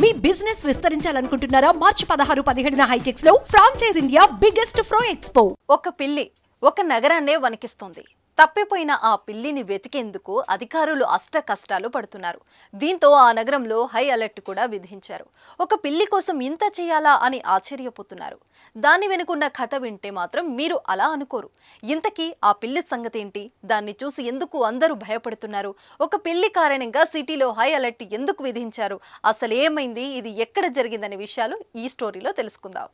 మీ business విస్తరించాలనుకుంటున్నారా? మార్చి 16, 17 హైటెక్స్ లో franchise India biggest ఫ్రో expo. ఒక పిల్లి ఒక నగరాన్నే వణికిస్తోంది. తప్పిపోయిన ఆ పిల్లిని వెతికేందుకు అధికారులు అష్ట కష్టాలు పడుతున్నారు. దీంతో ఆ నగరంలో హై అలర్ట్ కూడా విధించారు. ఒక పిల్లి కోసం ఇంత చేయాలా అని ఆశ్చర్యపోతున్నారు. దాని వెనుకున్న కథ వింటే మాత్రం మీరు అలా అనుకోరు. ఇంతకీ ఆ పిల్లి సంగతి ఏంటి? దాన్ని చూసి ఎందుకు అందరూ భయపడుతున్నారు? ఒక పిల్లి కారణంగా సిటీలో హై అలర్ట్ ఎందుకు విధించారు? అసలు ఏమైంది? ఇది ఎక్కడ జరిగిందనే విషయాలు ఈ స్టోరీలో తెలుసుకుందాం.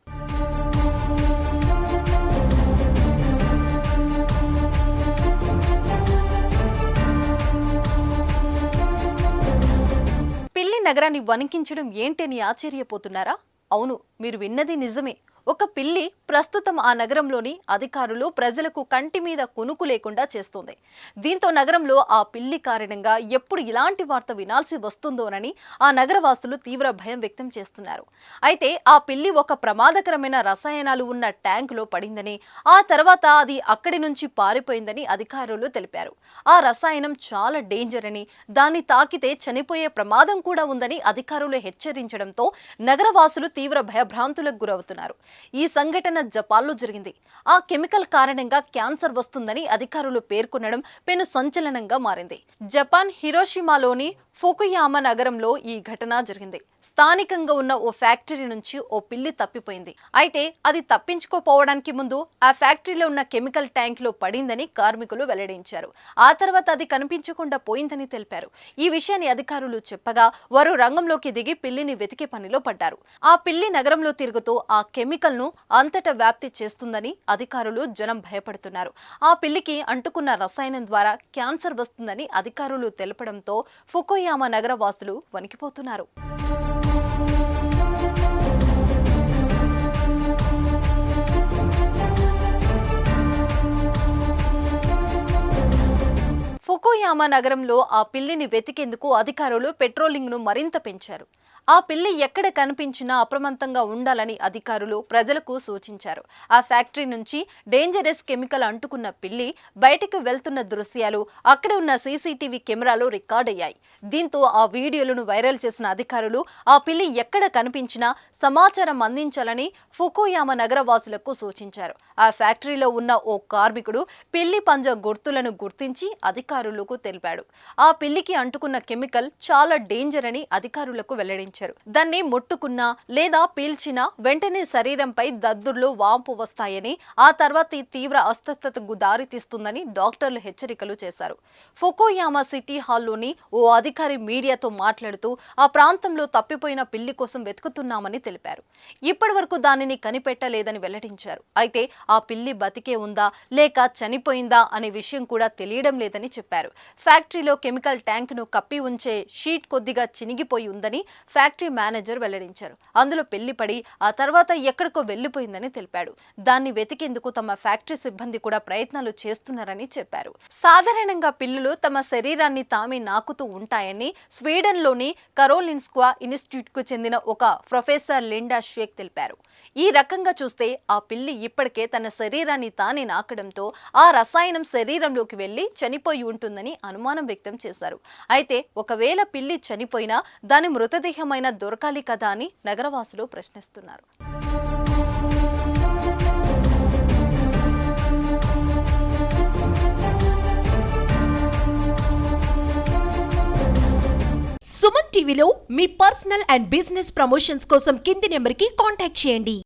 పిల్లి నగరాన్ని వణికించడం ఏంటని ఆశ్చర్యపోతున్నారా? అవును, మీరు విన్నది నిజమే. ఒక పిల్లి ప్రస్తుతం ఆ నగరంలోని అధికారులు ప్రజలకు కంటి మీద కునుకు లేకుండా చేస్తోంది. దీంతో నగరంలో ఆ పిల్లి కారణంగా ఎప్పుడు ఇలాంటి వార్త వినాల్సి వస్తుందోనని ఆ నగరవాసులు తీవ్ర భయం వ్యక్తం చేస్తున్నారు. అయితే ఆ పిల్లి ఒక ప్రమాదకరమైన రసాయనాలు ఉన్న ట్యాంకులో పడిందని, ఆ తర్వాత అది అక్కడి నుంచి పారిపోయిందని అధికారులు తెలిపారు. ఆ రసాయనం చాలా డేంజర్ అని, దాన్ని తాకితే చనిపోయే ప్రమాదం కూడా ఉందని అధికారులు హెచ్చరించడంతో నగరవాసులు తీవ్ర భయభ్రాంతులకు గురవుతున్నారు. ఈ సంఘటన జపాన్లో జరిగింది. ఆ కెమికల్ కారణంగా క్యాన్సర్ వస్తుందని అధికారులు పేర్కొనడం పెను సంచలనంగా మారింది. జపాన్ హిరోషిమాలోని ఫుకుయామా నగరంలో ఈ ఘటన జరిగింది. స్థానికంగా ఉన్న ఓ ఫ్యాక్టరీ నుంచి ఓ పిల్లి తప్పిపోయింది. అయితే అది తప్పించుకోపోవడానికి ముందు ఆ ఫ్యాక్టరీలో ఉన్న కెమికల్ ట్యాంక్ లో పడిందని కార్మికులు వెల్లడించారు. ఆ తర్వాత అది కనిపించకుండా పోయిందని తెలిపారు. ఈ విషయాన్ని అధికారులు చెప్పగా వారు రంగంలోకి దిగి పిల్లిని వెతికే పనిలో పడ్డారు. ఆ పిల్లి నగరంలో తిరుగుతూ ఆ కెమికల్ ను అంతటా వ్యాప్తి చేస్తుందని అధికారులు జనం భయపడుతున్నారు. ఆ పిల్లికి అంటుకున్న రసాయనం ద్వారా క్యాన్సర్ వస్తుందని అధికారులు తెలపడంతో ఫుకుయామా నగర వాసులు వణికిపోతున్నారు. ఫుకుయామా నగరంలో ఆ పిల్లిని వెతికేందుకు అధికారులు పెట్రోలింగ్ ను మరింత పెంచారు. ఆ పిల్లి ఎక్కడ కనిపించినా అప్రమత్తంగా ఉండాలని అధికారులు ప్రజలకు సూచించారు. ఆ ఫ్యాక్టరీ నుంచి డేంజరస్ కెమికల్ అంటుకున్న పిల్లి బయటకు వెళ్తున్న దృశ్యాలు అక్కడ ఉన్న సీసీటీవీ కెమెరాలో రికార్డ్ అయ్యాయి. దీంతో ఆ వీడియోలను వైరల్ చేసిన అధికారులు ఆ పిల్లి ఎక్కడ కనిపించినా సమాచారం అందించాలని ఫుకుయామా నగరవాసులకు సూచించారు. ఆ ఫ్యాక్టరీలో ఉన్న ఓ కార్మికుడు పిల్లి పంజా గుర్తులను గుర్తించి అధికారులకు తెలిపాడు. ఆ పిల్లికి అంటుకున్న కెమికల్ చాలా డేంజర్ అని అధికారులకు వెల్లడించారు. దాన్ని ముట్టుకున్నా లేదా పీల్చినా వెంటనే శరీరంపై దద్దుర్లు, వాంపు వస్తాయని, ఆ తర్వాత తీవ్ర అస్వస్థతకు దారితీస్తుందని డాక్టర్లు హెచ్చరికలు చేశారు. ఫుకుయామా సిటీ హాల్లోని ఓ అధికారి మీడియాతో మాట్లాడుతూ ఆ ప్రాంతంలో తప్పిపోయిన పిల్లి కోసం వెతుకుతున్నామని తెలిపారు. ఇప్పటి వరకు దానిని కనిపెట్టలేదని వెల్లడించారు. అయితే ఆ పిల్లి బతికే ఉందా లేక చనిపోయిందా అనే విషయం కూడా తెలియడం లేదని చెప్పారు. ఫ్యాక్టరీలో కెమికల్ ట్యాంక్ ను కప్పి ఉంచే షీట్ కొద్దిగా చినిగిపోయి ఉందని ఫ్యాక్టరీ మేనేజర్ వెల్లడించారు. అందులో పెళ్లి పడి ఆ తర్వాత ఎక్కడికో వెళ్లిపోయిందని తెలిపాడు. దాన్ని వెతికేందుకు తమ ఫ్యాక్టరీ సిబ్బంది కూడా ప్రయత్నాలు చేస్తున్నారని చెప్పారు. సాధారణంగా పిల్లులు తమ శరీరాన్ని తామే నాకుతూ ఉంటాయని స్వీడన్లోని కరోలిన్స్కా ఇన్స్టిట్యూట్ కు చెందిన ఒక ప్రొఫెసర్ లిండా షేక్ తెలిపారు. ఈ రకంగా చూస్తే ఆ పిల్లి ఇప్పటికే తన శరీరాన్ని తానే నాకడంతో ఆ రసాయనం శరీరంలోకి వెళ్లి చనిపోయి ఉంటుందని అనుమానం వ్యక్తం చేశారు. అయితే ఒకవేళ పిల్లి చనిపోయినా దాని మృతదేహమైన దొరకాలి కదా అని నగరవాసులు ప్రశ్నిస్తున్నారు. సుమన్ టీవీలో మీ పర్సనల్ అండ్ బిజినెస్ ప్రమోషన్స్ కోసం కింది నెంబర్కి కాంటాక్ట్ చేయండి.